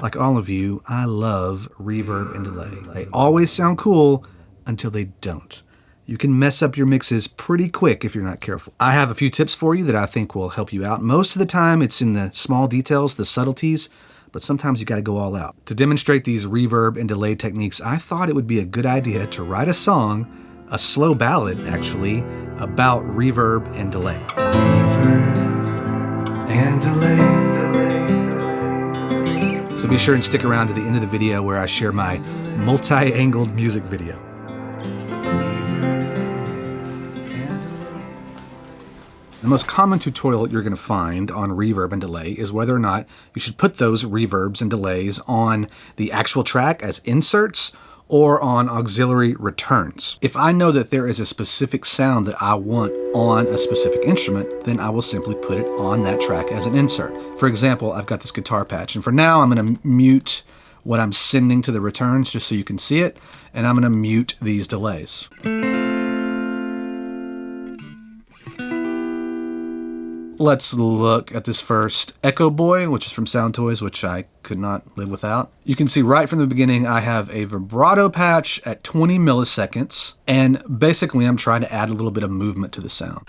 Like all of you, I love reverb and delay. They always sound cool until they don't. You can mess up your mixes pretty quick if you're not careful. I have a few tips for you that I think will help you out. Most of the time it's in the small details, the subtleties, but sometimes you gotta go all out. To demonstrate these reverb and delay techniques, I thought it would be a good idea to write a song, a slow ballad actually, about reverb and delay. Reverb and delay. So be sure and stick around to the end of the video where I share my multi-angled music video. The most common tutorial you're going to find on reverb and delay is whether or not you should put those reverbs and delays on the actual track as inserts or on auxiliary returns. If I know that there is a specific sound that I want on a specific instrument, then I will simply put it on that track as an insert. For example, I've got this guitar patch, and for now I'm going to mute what I'm sending to the returns just so you can see it, and I'm going to mute these delays. Let's look at this first Echo Boy, which is from Sound Toys, which I could not live without. You can see right from the beginning, I have a vibrato patch at 20 milliseconds, and basically I'm trying to add a little bit of movement to the sound.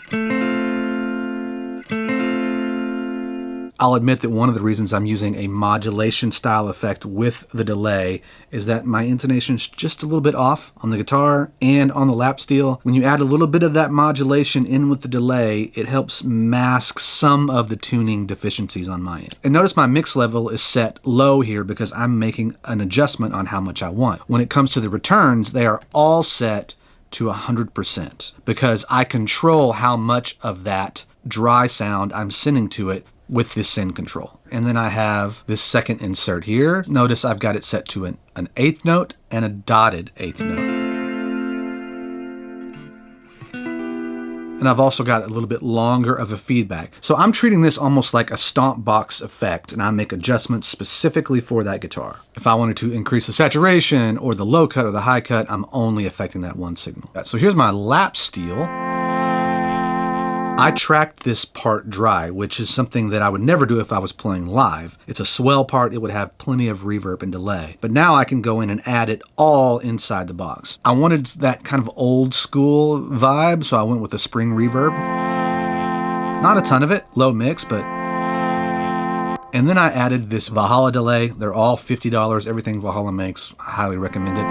I'll admit that one of the reasons I'm using a modulation style effect with the delay is that my intonation's just a little bit off on the guitar and on the lap steel. When you add a little bit of that modulation in with the delay, it helps mask some of the tuning deficiencies on my end. And notice my mix level is set low here because I'm making an adjustment on how much I want. When it comes to the returns, they are all set to 100% because I control how much of that dry sound I'm sending to it with this send control. And then I have this second insert here. Notice I've got it set to an eighth note and a dotted eighth note. And I've also got a little bit longer of a feedback. So I'm treating this almost like a stomp box effect, and I make adjustments specifically for that guitar. If I wanted to increase the saturation or the low cut or the high cut, I'm only affecting that one signal. So here's my lap steel. I tracked this part dry, which is something that I would never do if I was playing live. It's a swell part, it would have plenty of reverb and delay. But now I can go in and add it all inside the box. I wanted that kind of old school vibe, so I went with a spring reverb. Not a ton of it, low mix, but... And then I added this Valhalla delay. They're all $50, everything Valhalla makes. I highly recommend it.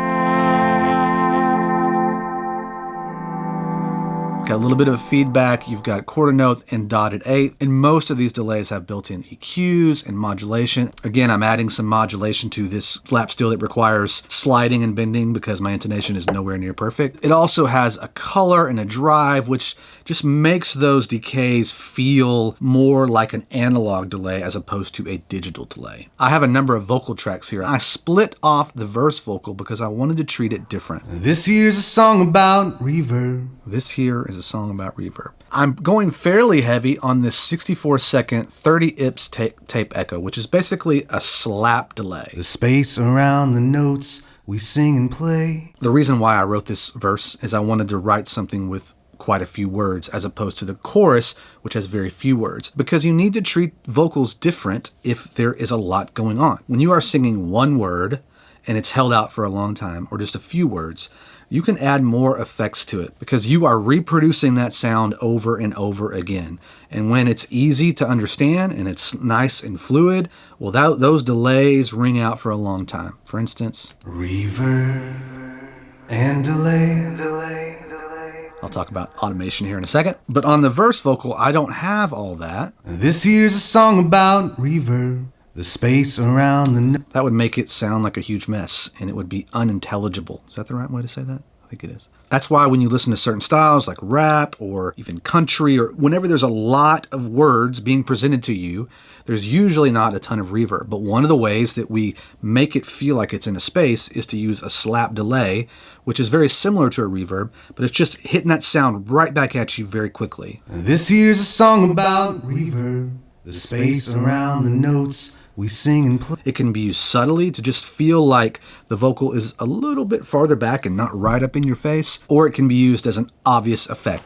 Got a little bit of feedback, you've got quarter note and dotted eighth, and most of these delays have built-in EQs and modulation. Again, I'm adding some modulation to this lap steel that requires sliding and bending because my intonation is nowhere near perfect. It also has a color and a drive, which just makes those decays feel more like an analog delay as opposed to a digital delay. I have a number of vocal tracks here. I split off the verse vocal because I wanted to treat it different. This here's a song about reverb. This here is a song about reverb. I'm going fairly heavy on this 64-second 30 IPS tape echo, which is basically a slap delay. The space around the notes we sing and play. The reason why I wrote this verse is I wanted to write something with quite a few words as opposed to the chorus, which has very few words, because you need to treat vocals different if there is a lot going on. When you are singing one word and it's held out for a long time, or just a few words, you can add more effects to it because you are reproducing that sound over and over again. And when it's easy to understand and it's nice and fluid, well, those delays ring out for a long time. For instance, reverb and delay. I'll talk about automation here in a second. But on the verse vocal, I don't have all that. This here's a song about reverb. The space around the... That would make it sound like a huge mess, and it would be unintelligible. Is that the right way to say that? I think it is. That's why when you listen to certain styles like rap or even country, or whenever there's a lot of words being presented to you, there's usually not a ton of reverb. But one of the ways that we make it feel like it's in a space is to use a slap delay, which is very similar to a reverb, but it's just hitting that sound right back at you very quickly. This here's a song about reverb. The space around the notes we sing and play. It can be used subtly to just feel like the vocal is a little bit farther back and not right up in your face, or it can be used as an obvious effect.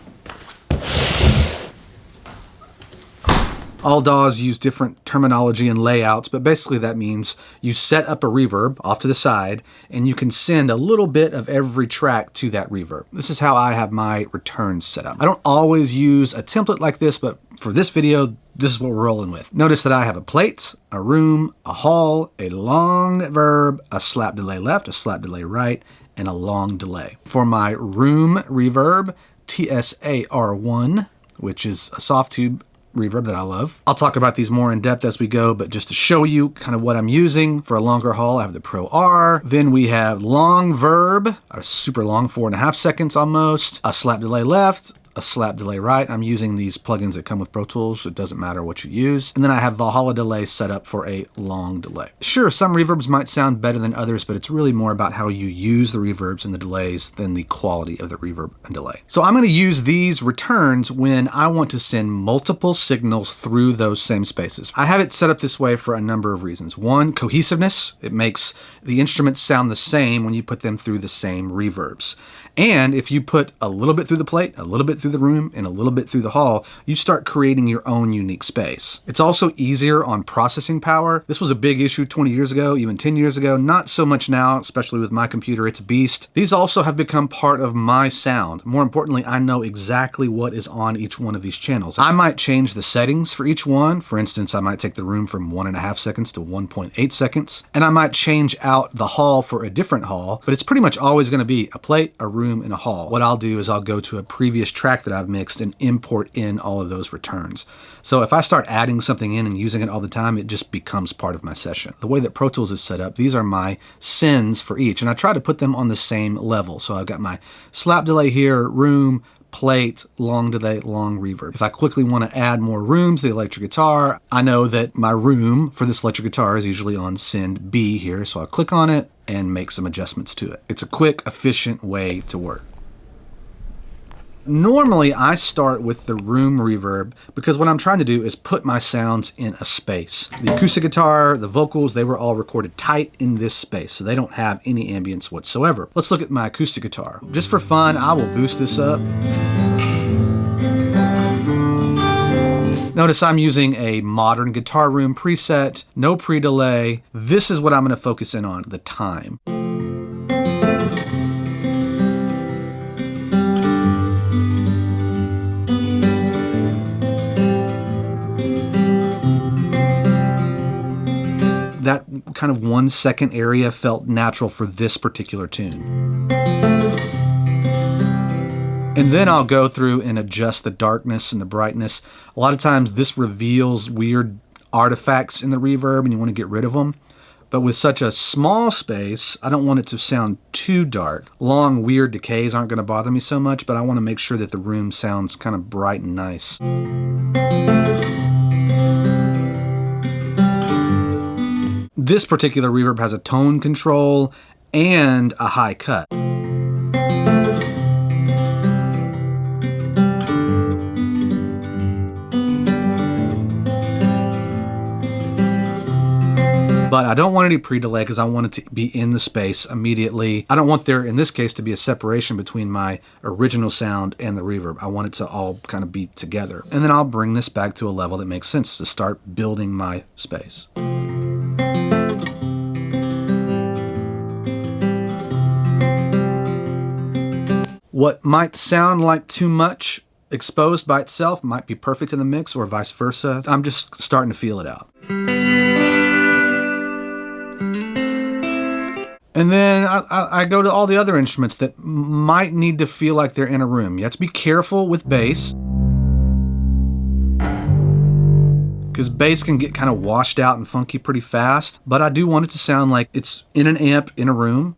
All DAWs use different terminology and layouts, but basically that means you set up a reverb off to the side and you can send a little bit of every track to that reverb. This is how I have my returns set up. I don't always use a template like this, but for this video, this is what we're rolling with. Notice that I have a plate, a room, a hall, a long verb, a slap delay left, a slap delay right, and a long delay. For my room reverb, TSAR1, which is a soft tube reverb that I love. I'll talk about these more in depth as we go, but just to show you kind of what I'm using for a longer haul, I have the Pro R. Then we have long verb, a super long, 4.5 seconds almost, a slap delay left, a slap delay right. I'm using these plugins that come with Pro Tools. It doesn't matter what you use. And then I have Valhalla delay set up for a long delay. Sure, some reverbs might sound better than others, but it's really more about how you use the reverbs and the delays than the quality of the reverb and delay. So I'm going to use these returns when I want to send multiple signals through those same spaces. I have it set up this way for a number of reasons. One, cohesiveness. It makes the instruments sound the same when you put them through the same reverbs. And if you put a little bit through the plate, a little bit through the room, and a little bit through the hall, you start creating your own unique space. It's also easier on processing power. This was a big issue 20 years ago, even 10 years ago. Not so much now, especially with my computer. It's a beast. These also have become part of my sound. More importantly, I know exactly what is on each one of these channels. I might change the settings for each one. For instance, I might take the room from 1.5 seconds to 1.8 seconds, and I might change out the hall for a different hall, but it's pretty much always going to be a plate, a room, and a hall. What I'll do is I'll go to a previous track that I've mixed and import in all of those returns. So if I start adding something in and using it all the time, it just becomes part of my session. The way that Pro Tools is set up, these are my sends for each, and I try to put them on the same level. So I've got my slap delay here, room, plate, long delay, long reverb. If I quickly want to add more room to the electric guitar, I know that my room for this electric guitar is usually on send B here, so I'll click on it and make some adjustments to it. It's a quick, efficient way to work. Normally, I start with the room reverb because what I'm trying to do is put my sounds in a space. The acoustic guitar, the vocals, they were all recorded tight in this space, so they don't have any ambience whatsoever. Let's look at my acoustic guitar. Just for fun, I will boost this up. Notice I'm using a modern guitar room preset, no pre-delay. This is what I'm going to focus in on, the time. That kind of 1 second area felt natural for this particular tune. And then I'll go through and adjust the darkness and the brightness. A lot of times this reveals weird artifacts in the reverb and you want to get rid of them. But with such a small space, I don't want it to sound too dark. Long, weird decays aren't going to bother me so much, but I want to make sure that the room sounds kind of bright and nice. This particular reverb has a tone control and a high cut. But I don't want any pre-delay because I want it to be in the space immediately. I don't want there, in this case, to be a separation between my original sound and the reverb. I want it to all kind of be together. And then I'll bring this back to a level that makes sense to start building my space. What might sound like too much exposed by itself might be perfect in the mix or vice versa. I'm just starting to feel it out. And then I go to all the other instruments that might need to feel like they're in a room. You have to be careful with bass, because bass can get kind of washed out and funky pretty fast, but I do want it to sound like it's in an amp in a room.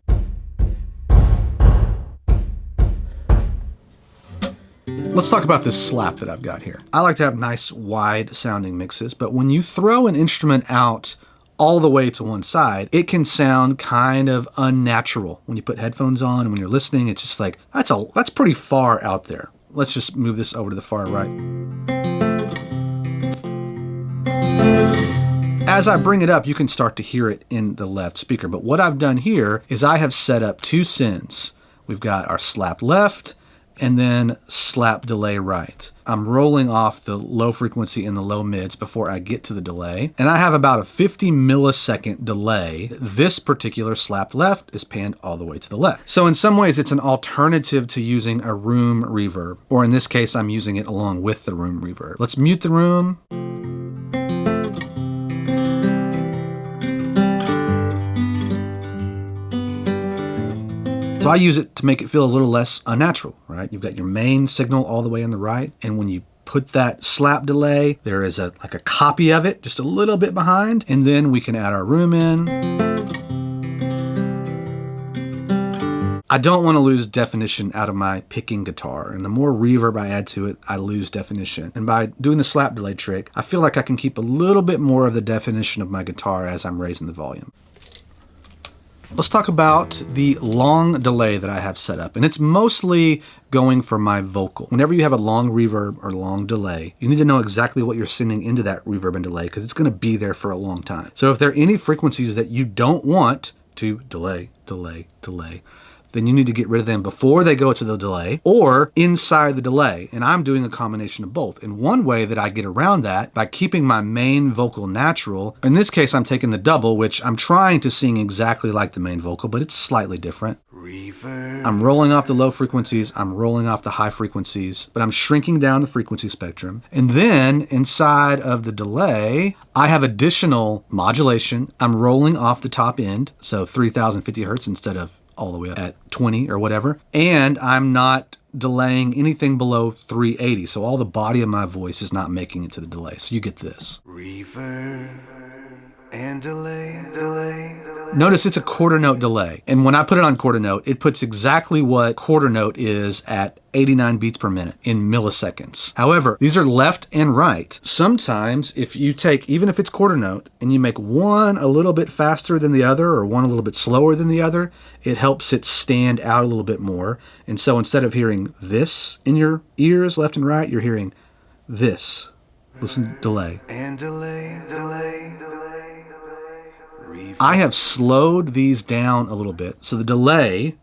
Let's talk about this slap that I've got here. I like to have nice wide sounding mixes, but when you throw an instrument out all the way to one side, it can sound kind of unnatural. When you put headphones on and when you're listening, it's just like, that's pretty far out there. Let's just move this over to the far right. As I bring it up, you can start to hear it in the left speaker. But what I've done here is I have set up two sends. We've got our slap left and then slap delay right. I'm rolling off the low frequency and the low mids before I get to the delay. And I have about a 50 millisecond delay. This particular slap left is panned all the way to the left. So in some ways, it's an alternative to using a room reverb, or in this case, I'm using it along with the room reverb. Let's mute the room. So I use it to make it feel a little less unnatural, right? You've got your main signal all the way on the right, and when you put that slap delay, there is like a copy of it just a little bit behind, and then we can add our room in. I don't want to lose definition out of my picking guitar, and the more reverb I add to it, I lose definition. And by doing the slap delay trick, I feel like I can keep a little bit more of the definition of my guitar as I'm raising the volume. Let's talk about the long delay that I have set up, and it's mostly going for my vocal. Whenever you have a long reverb or long delay, you need to know exactly what you're sending into that reverb and delay because it's going to be there for a long time. So if there are any frequencies that you don't want to delay, then you need to get rid of them before they go to the delay or inside the delay. And I'm doing a combination of both. And one way that I get around that by keeping my main vocal natural, in this case, I'm taking the double, which I'm trying to sing exactly like the main vocal, but it's slightly different. Reverb. I'm rolling off the low frequencies, I'm rolling off the high frequencies, but I'm shrinking down the frequency spectrum. And then inside of the delay, I have additional modulation. I'm rolling off the top end, so 3050 hertz instead of all the way up at 20 or whatever. And I'm not delaying anything below 380. So all the body of my voice is not making it to the delay. So you get this. Reverb and delay. Notice it's a quarter note delay. And when I put it on quarter note, it puts exactly what quarter note is at 89 beats per minute in milliseconds. However, these are left and right. Sometimes if you take, even if it's quarter note, and you make one a little bit faster than the other or one a little bit slower than the other, it helps it stand out a little bit more. And so instead of hearing this in your ears, left and right, you're hearing this. Listen, delay. And delay. I have slowed these down a little bit. So the delay.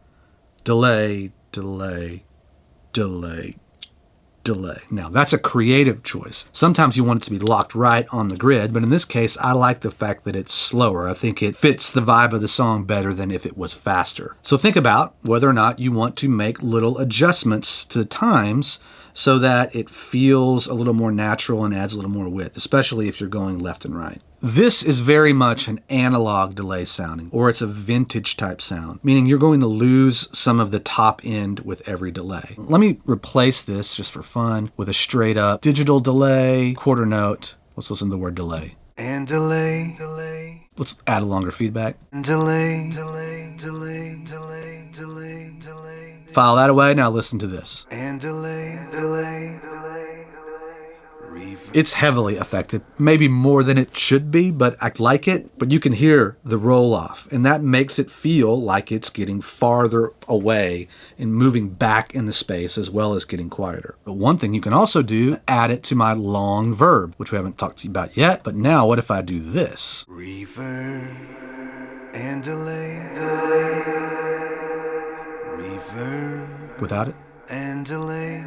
Now, that's a creative choice. Sometimes you want it to be locked right on the grid, but in this case, I like the fact that it's slower. I think it fits the vibe of the song better than if it was faster. So think about whether or not you want to make little adjustments to the times so that it feels a little more natural and adds a little more width, especially if you're going left and right. This is very much an analog delay sounding, or it's a vintage type sound, meaning you're going to lose some of the top end with every delay. Let me replace this just for fun with a straight up digital delay, quarter note. Let's listen to the word delay. And delay. Let's add a longer feedback. Delay. File that away, now listen to this. And delay. It's heavily affected, maybe more than it should be, but I like it. But you can hear the roll off, and that makes it feel like it's getting farther away and moving back in the space as well as getting quieter. But one thing you can also do, add it to my long verb, which we haven't talked to you about yet. But now what if I do this? Reverb and delay. Reverb without it. and delay.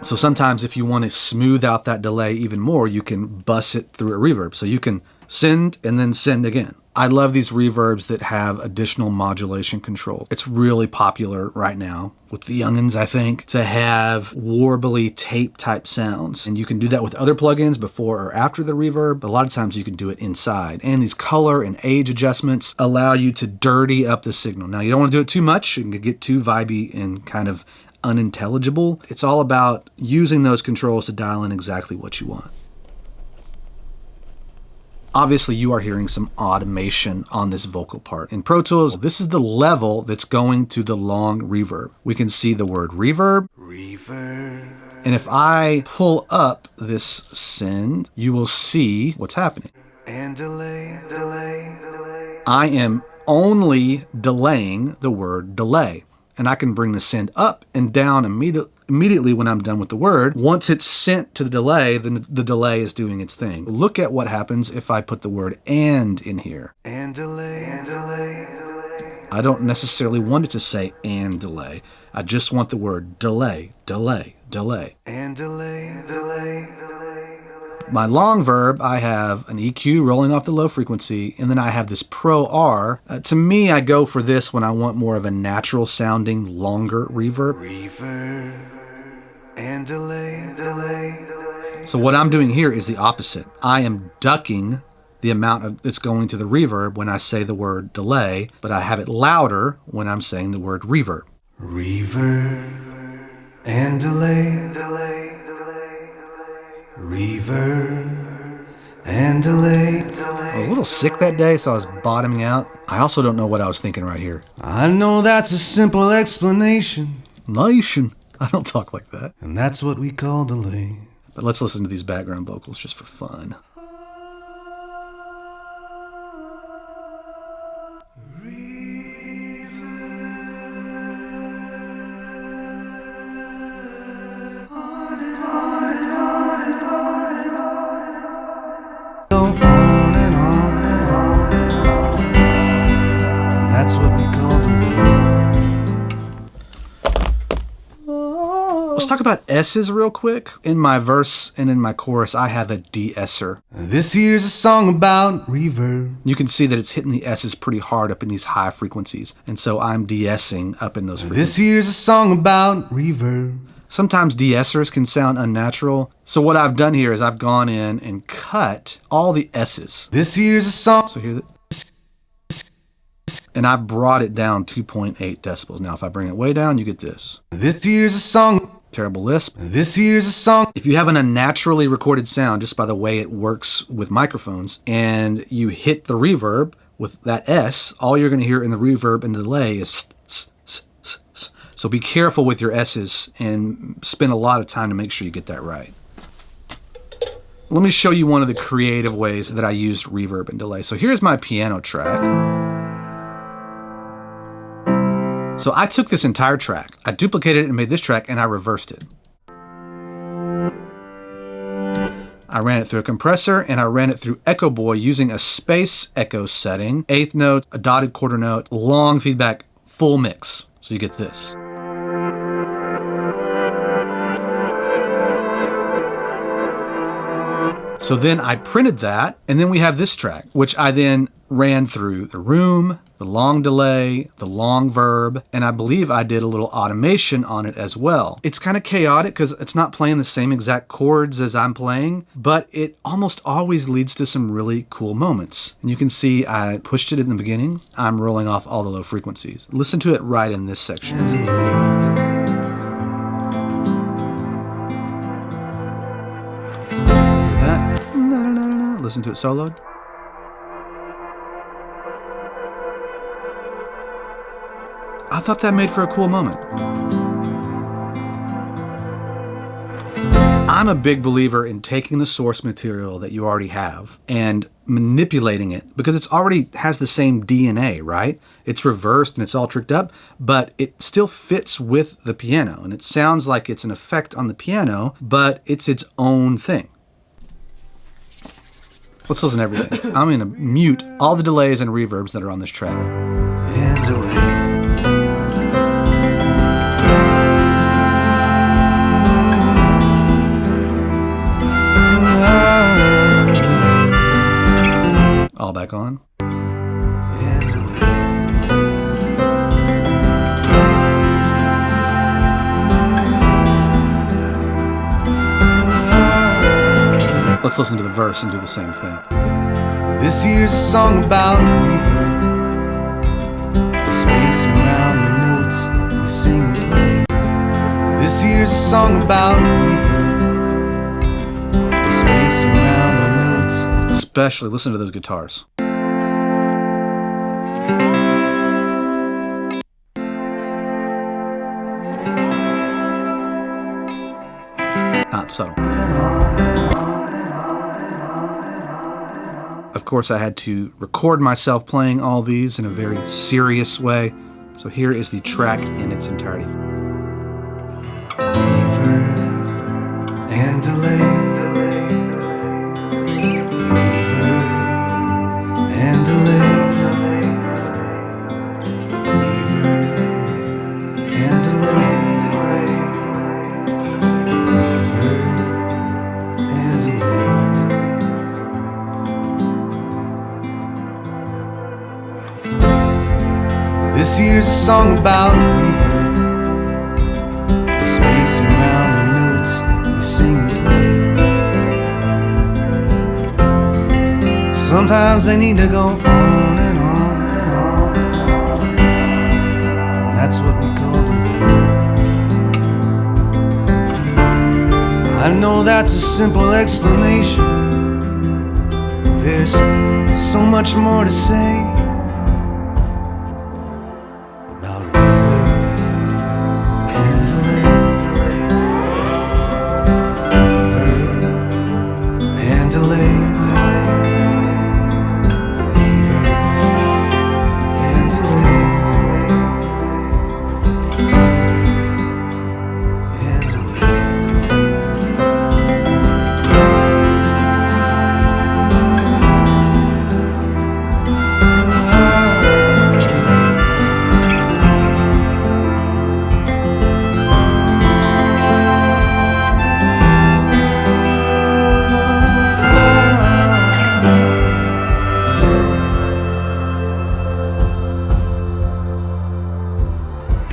So sometimes if you want to smooth out that delay even more, you can bus it through a reverb. So you can send and then send again. I love these reverbs that have additional modulation control. It's really popular right now with the youngins, I think, to have warbly tape type sounds. And you can do that with other plugins before or after the reverb, but a lot of times you can do it inside. And these color and age adjustments allow you to dirty up the signal. Now, you don't want to do it too much. It can get too vibey and kind of unintelligible. It's all about using those controls to dial in exactly what you want. Obviously, you are hearing some automation on this vocal part. In Pro Tools, this is the level that's going to the long reverb. We can see the word reverb. And if I pull up this send, you will see what's happening. And delay. I am only delaying the word delay. And I can bring the send up and down immediately when I'm done with the word. Once it's sent to the delay, then the delay is doing its thing. Look at what happens if I put the word and in here. And delay. I don't necessarily want it to say and delay. I just want the word delay, delay, delay. And delay, delay. My long verb, I have an EQ rolling off the low frequency, and then I have this Pro R. To me, I go for this when I want more of a natural sounding, longer reverb. Reverb and delay, delay. So what I'm doing here is the opposite. I am ducking the amount that's going to the reverb when I say the word delay, but I have it louder when I'm saying the word reverb. Reverb and delay, delay. Reverb and delay. I was a little sick that day, so I was bottoming out. I also don't know what I was thinking right here. I know that's a simple explanation, Nation. I don't talk like that. and that's what we call delay. But let's listen to these background vocals just for fun. Go on and on and on and on, and that's what we call delay. Let's talk about S's real quick. In my verse and in my chorus, I have a de-esser. This here's a song about reverb. You can see that it's hitting the S's pretty hard up in these high frequencies, and so I'm de-essing up in those frequencies. This here's a song about reverb. Sometimes de-essers can sound unnatural, so what I've done here is I've gone in and cut all the S's. This here's a song. So here, and I brought it down 2.8 decibels. Now, if I bring it way down, you get this. This here's a song. Terrible lisp. This here's a song. If you have an unnaturally recorded sound just by the way it works with microphones, and you hit the reverb with that S, all you're going to hear in the reverb and delay is so be careful with your S's and spend a lot of time to make sure you get that right. Let me show you one of the creative ways that I used reverb and delay. So here's my piano track. So I took this entire track, I duplicated it and made this track, and I reversed it. I ran it through a compressor, and I ran it through Echo Boy using a space echo setting, eighth note, a dotted quarter note, long feedback, full mix. So you get this. So then I printed that, and then we have this track, which I then ran through the room, the long delay, the long verb, and I believe I did a little automation on it as well. It's kind of chaotic because it's not playing the same exact chords as I'm playing, but it almost always leads to some really cool moments. And you can see I pushed it in the beginning. I'm rolling off all the low frequencies. Listen to it right in this section. Listen to it soloed. I thought that made for a cool moment. I'm a big believer in taking the source material that you already have and manipulating it because it's already has the same DNA, right? It's reversed and it's all tricked up, but it still fits with the piano and it sounds like it's an effect on the piano, but it's its own thing. Let's listen to everything. I'm going to mute all the delays and reverbs that are on this track. And delay. All back on. And delay. Let's listen to the verse and do the same thing. This here's a song about reverb. The space around the notes we sing and play. This here's a song about reverb. The space around the notes. Especially listen to those guitars. Not subtle. Of course, I had to record myself playing all these in a very serious way. So here is the track in its entirety. Reverb and delay. Reverb and delay. here's a song about reverb, the space around the notes we sing and play. Sometimes they need to go on and on and on and on, and that's what we call delay. I know that's a simple explanation. There's so much more to say about reverb and delay. Reverb and delay. Reverb and delay. Reverb and delay.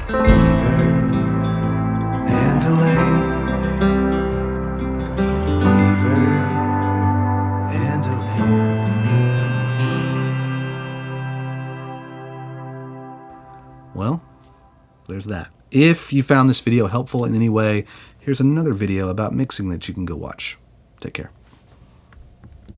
Reverb and delay. Reverb and delay. Well, there's that. If you found this video helpful in any way, here's another video about mixing that you can go watch. Take care.